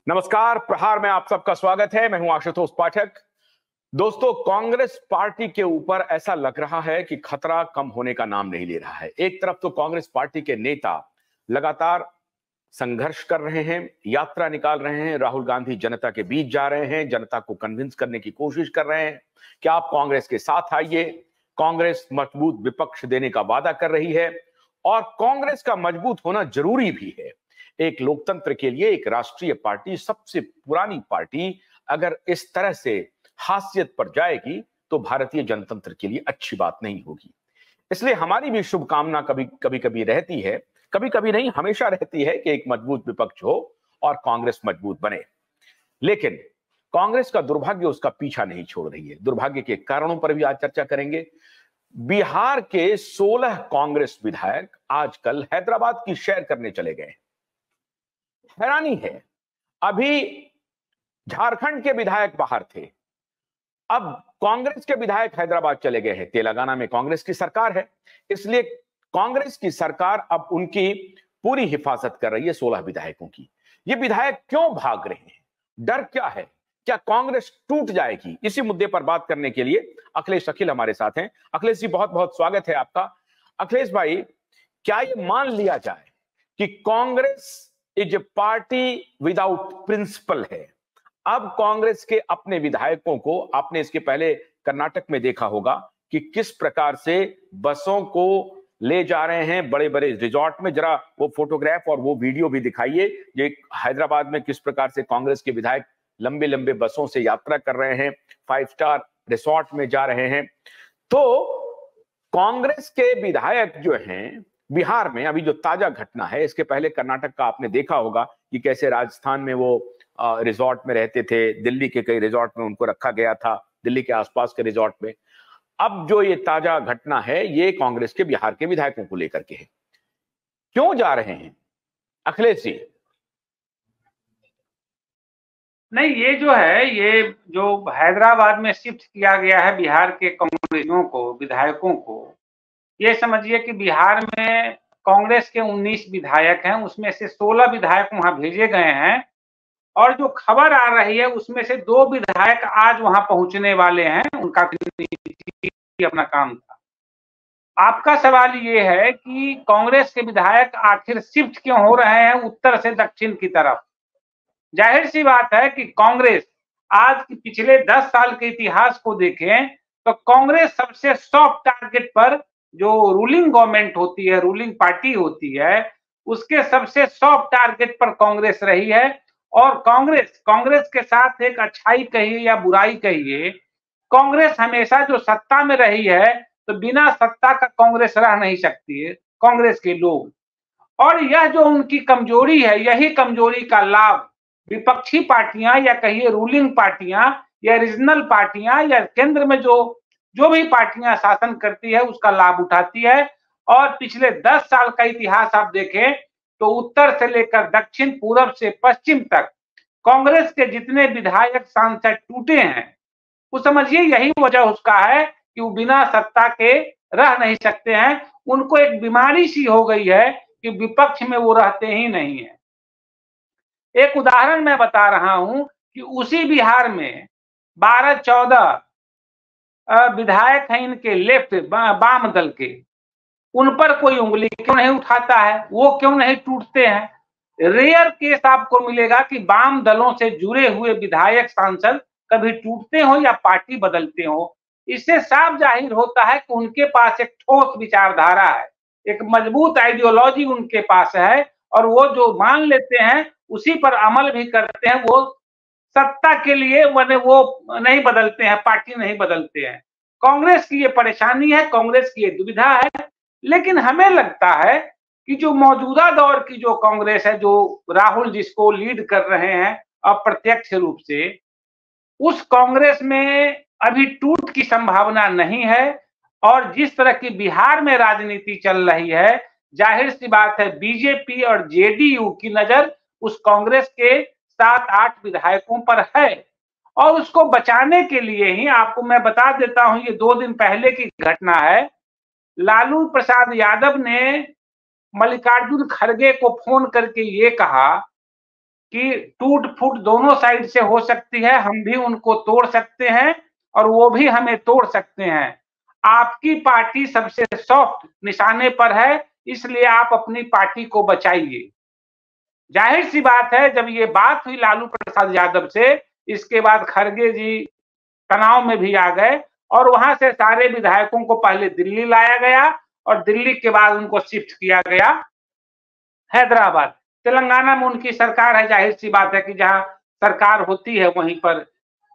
नमस्कार, प्रहार में आप सबका स्वागत है। मैं हूं आशुतोष पाठक। दोस्तों, कांग्रेस पार्टी के ऊपर ऐसा लग रहा है कि खतरा कम होने का नाम नहीं ले रहा है। एक तरफ तो कांग्रेस पार्टी के नेता लगातार संघर्ष कर रहे हैं, यात्रा निकाल रहे हैं, राहुल गांधी जनता के बीच जा रहे हैं, जनता को कन्विंस करने की कोशिश कर रहे हैं कि आप कांग्रेस के साथ आइए। कांग्रेस मजबूत विपक्ष देने का वादा कर रही है और कांग्रेस का मजबूत होना जरूरी भी है। एक लोकतंत्र के लिए एक राष्ट्रीय पार्टी, सबसे पुरानी पार्टी, अगर इस तरह से हाशियत पर जाएगी तो भारतीय जनतंत्र के लिए अच्छी बात नहीं होगी। इसलिए हमारी भी शुभकामना कभी कभी रहती है, कभी कभी नहीं, हमेशा रहती है कि एक मजबूत विपक्ष हो और कांग्रेस मजबूत बने। लेकिन कांग्रेस का दुर्भाग्य उसका पीछा नहीं छोड़ रही है। दुर्भाग्य के कारणों पर भी आज चर्चा करेंगे। बिहार के 16 कांग्रेस विधायक आजकल हैदराबाद की सैर करने चले गए। हैरानी है, अभी झारखंड के विधायक बाहर थे, अब कांग्रेस के विधायक हैदराबाद चले गए हैं। तेलंगाना में कांग्रेस की सरकार है, इसलिए कांग्रेस की सरकार अब उनकी पूरी हिफाजत कर रही है 16 विधायकों की। ये विधायक क्यों भाग रहे हैं, डर क्या है, क्या कांग्रेस टूट जाएगी? इसी मुद्दे पर बात करने के लिए अखिलेश अखिल हमारे साथ हैं। अखिलेश जी, बहुत बहुत स्वागत है आपका। अखिलेश भाई, क्या ये मान लिया जाए कि Congress is a party without principle है? अब कांग्रेस के अपने विधायकों को, आपने इसके पहले कर्नाटक में देखा होगा कि किस प्रकार से बसों को ले जा रहे हैं बड़े बड़े रिजॉर्ट में। जरा वो फोटोग्राफ और वो वीडियो भी दिखाइए। ये हैदराबाद में किस प्रकार से कांग्रेस के विधायक लंबे लंबे बसों से यात्रा कर रहे हैं, 5 स्टार रिसोर्ट में जा रहे हैं। तो कांग्रेस के विधायक जो हैं बिहार में, अभी जो ताजा घटना है, इसके पहले कर्नाटक का आपने देखा होगा कि कैसे राजस्थान में वो रिजॉर्ट में रहते थे, दिल्ली के कई रिजॉर्ट में उनको रखा गया था, दिल्ली के आसपास के रिजॉर्ट में। अब जो ये ताजा घटना है, ये कांग्रेस के बिहार के विधायकों को लेकर के है। क्यों जा रहे हैं अखिलेश जी? नहीं, ये जो है, ये जो हैदराबाद में शिफ्ट किया गया है बिहार के कांग्रेसियों को, विधायकों को, ये समझिए कि बिहार में कांग्रेस के 19 विधायक हैं, उसमें से 16 विधायक वहां भेजे गए हैं। और जो खबर आ रही है उसमें से 2 विधायक आज वहां पहुंचने वाले हैं, उनका अपना काम था। आपका सवाल ये है कि कांग्रेस के विधायक आखिर शिफ्ट क्यों हो रहे हैं उत्तर से दक्षिण की तरफ? जाहिर सी बात है कि कांग्रेस आज की पिछले 10 साल के इतिहास को देखें तो कांग्रेस सबसे सॉफ्ट टारगेट पर, जो रूलिंग गवर्नमेंट होती है, रूलिंग पार्टी होती है, उसके सबसे सॉफ्ट टारगेट पर कांग्रेस रही है। और कांग्रेस के साथ एक अच्छाई कहिए या बुराई कहिए, कांग्रेस हमेशा जो सत्ता में रही है, तो बिना सत्ता का कांग्रेस रह नहीं सकती है कांग्रेस के लोग। और यह जो उनकी कमजोरी है, यही कमजोरी का लाभ विपक्षी पार्टियां या कहिए रूलिंग पार्टियां या रीजनल पार्टियां या केंद्र में जो भी पार्टियां शासन करती है उसका लाभ उठाती है। और पिछले 10 साल का इतिहास आप देखें तो उत्तर से लेकर दक्षिण, पूरब से पश्चिम तक कांग्रेस के जितने विधायक सांसद टूटे हैं, वो समझिए यही वजह उसका है कि वो बिना सत्ता के रह नहीं सकते हैं। उनको एक बीमारी सी हो गई है कि विपक्ष में वो रहते ही नहीं है। एक उदाहरण मैं बता रहा हूं कि उसी बिहार में 12-14 विधायक हैं इनके लेफ्ट वाम दल के, उन पर कोई उंगली क्यों नहीं उठाता है? वो क्यों नहीं टूटते हैं? रेयर केस आपको मिलेगा कि वाम दलों से जुड़े हुए विधायक सांसद कभी टूटते हो या पार्टी बदलते हो। इससे साफ जाहिर होता है कि उनके पास एक ठोस विचारधारा है, एक मजबूत आइडियोलॉजी उनके पास है, और वो जो मान लेते हैं उसी पर अमल भी करते हैं। वो सत्ता के लिए मैंने वो नहीं बदलते हैं, पार्टी नहीं बदलते हैं। कांग्रेस की ये परेशानी है, कांग्रेस की ये दुविधा है। लेकिन हमें लगता है कि जो मौजूदा दौर की जो कांग्रेस है, जो राहुल जिसको लीड कर रहे हैं अप्रत्यक्ष रूप से, उस कांग्रेस में अभी टूट की संभावना नहीं है। और जिस तरह की बिहार में राजनीति चल रही है, जाहिर सी बात है बीजेपी और जेडीयू की नजर उस कांग्रेस के 7-8 विधायकों पर है। और उसको बचाने के लिए ही आपको मैं बता देता हूं, ये 2 दिन पहले की घटना है। लालू प्रसाद यादव ने मल्लिकार्जुन खड़गे को फोन करके ये कहा कि टूट फूट दोनों साइड से हो सकती है, हम भी उनको तोड़ सकते हैं और वो भी हमें तोड़ सकते हैं। आपकी पार्टी सबसे सॉफ्ट निशाने पर है, इसलिए आप अपनी पार्टी को बचाइए। जाहिर सी बात है, जब ये बात हुई लालू प्रसाद यादव से, इसके बाद खड़गे जी तनाव में भी आ गए और वहां से सारे विधायकों को पहले दिल्ली लाया गया और दिल्ली के बाद उनको शिफ्ट किया गया हैदराबाद। तेलंगाना में उनकी सरकार है, जाहिर सी बात है कि जहां सरकार होती है वहीं पर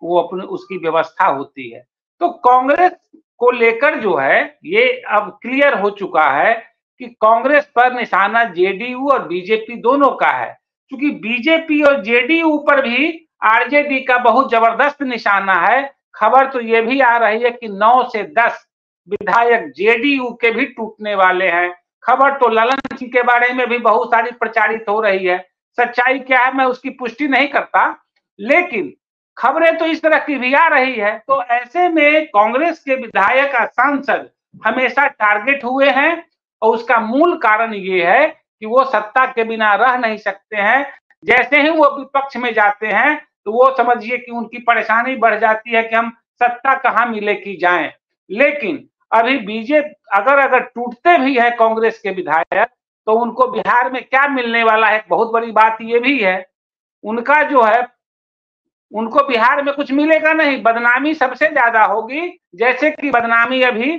वो अपनी उसकी व्यवस्था होती है। तो कांग्रेस को लेकर जो है ये अब क्लियर हो चुका है कि कांग्रेस पर निशाना जेडीयू और बीजेपी दोनों का है, क्योंकि बीजेपी और जेडीयू पर भी आरजेडी का बहुत जबरदस्त निशाना है। खबर तो ये भी आ रही है कि 9 से 10 विधायक जेडीयू के भी टूटने वाले हैं। खबर तो ललन सिंह के बारे में भी बहुत सारी प्रचारित हो रही है, सच्चाई क्या है मैं उसकी पुष्टि नहीं करता, लेकिन खबरें तो इस तरह की भी आ रही है। तो ऐसे में कांग्रेस के विधायक और सांसद हमेशा टारगेट हुए हैं और उसका मूल कारण ये है कि वो सत्ता के बिना रह नहीं सकते हैं। जैसे ही वो विपक्ष में जाते हैं तो वो समझिए कि उनकी परेशानी बढ़ जाती है कि हम सत्ता कहाँ मिले की जाएं। लेकिन अभी बीजेपी अगर टूटते भी है कांग्रेस के विधायक, तो उनको बिहार में क्या मिलने वाला है, बहुत बड़ी बात ये भी है। उनका जो है उनको बिहार में कुछ मिलेगा नहीं, बदनामी सबसे ज्यादा होगी। जैसे कि बदनामी अभी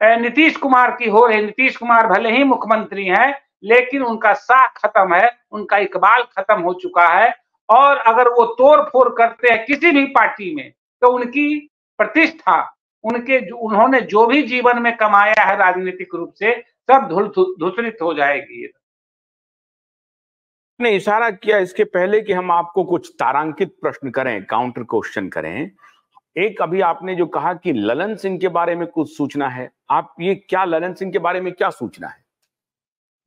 नीतीश कुमार की हो रही। नीतीश कुमार भले ही मुख्यमंत्री हैं, लेकिन उनका साख खत्म है, उनका इकबाल खत्म हो चुका है। और अगर वो तोड़ फोड़ करते हैं किसी भी पार्टी में, तो उनकी प्रतिष्ठा, उन्होंने जो भी जीवन में कमाया है राजनीतिक रूप से, सब धूसरित हो जाएगी। ने इशारा किया इसके पहले कि हम आपको कुछ तारांकित प्रश्न करें, काउंटर क्वेश्चन करें। एक अभी आपने जो कहा कि ललन सिंह के बारे में कुछ सूचना है, आप ये क्या ललन सिंह के बारे में क्या सूचना है?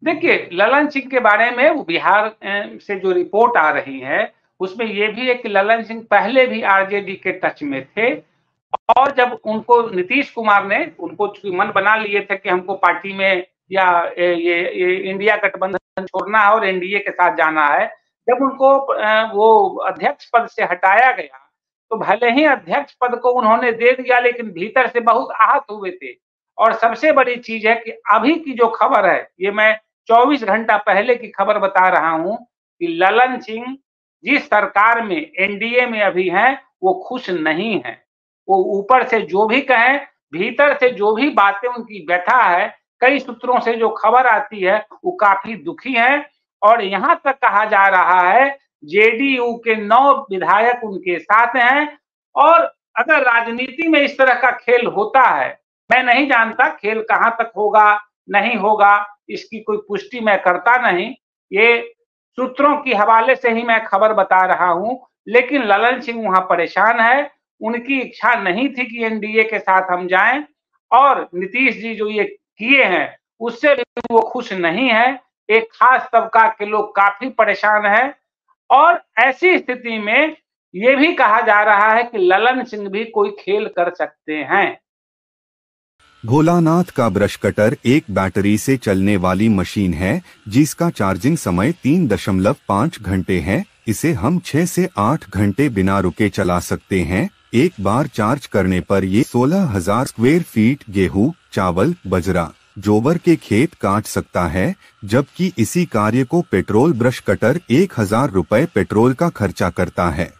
देखिए, ललन सिंह के बारे में वो बिहार से जो रिपोर्ट आ रही है उसमें ये भी है कि ललन सिंह पहले भी आरजेडी के टच में थे और जब उनको नीतीश कुमार ने उनको मन बना लिए थे कि हमको पार्टी में या ये इंडिया गठबंधन छोड़ना है और एनडीए के साथ जाना है, जब उनको वो अध्यक्ष पद से हटाया गया तो भले ही अध्यक्ष पद को उन्होंने दे दिया, लेकिन भीतर से बहुत आहत हुए थे। और सबसे बड़ी चीज है कि अभी की जो खबर है, ये मैं 24 घंटा पहले की खबर बता रहा हूं कि ललन सिंह जिस सरकार में एनडीए में अभी हैं वो खुश नहीं है। वो ऊपर से जो भी कहें, भीतर से जो भी बातें उनकी व्यथा है, कई सूत्रों से जो खबर आती है वो काफी दुखी है। और यहां तक कहा जा रहा है जेडीयू के 9 विधायक उनके साथ हैं। और अगर राजनीति में इस तरह का खेल होता है, मैं नहीं जानता खेल कहां तक होगा नहीं होगा, इसकी कोई पुष्टि मैं करता नहीं, ये सूत्रों की हवाले से ही मैं खबर बता रहा हूं। लेकिन ललन सिंह वहां परेशान है, उनकी इच्छा नहीं थी कि एनडीए के साथ हम जाएं और नीतीश जी जो ये किए हैं उससे भी वो खुश नहीं है। एक खास तबका के लोग काफी परेशान है और ऐसी स्थिति में ये भी कहा जा रहा है कि ललन सिंह भी कोई खेल कर सकते हैं। भोलानाथ का ब्रश कटर एक बैटरी से चलने वाली मशीन है जिसका चार्जिंग समय 3.5 घंटे है। इसे हम 6 से 8 घंटे बिना रुके चला सकते हैं। एक बार चार्ज करने पर ये 16,000 स्क्वायर फीट गेहूं, चावल, बजरा, जोबर के खेत काट सकता है, जबकि इसी कार्य को पेट्रोल ब्रश कटर 1,000 रुपए पेट्रोल का खर्चा करता है।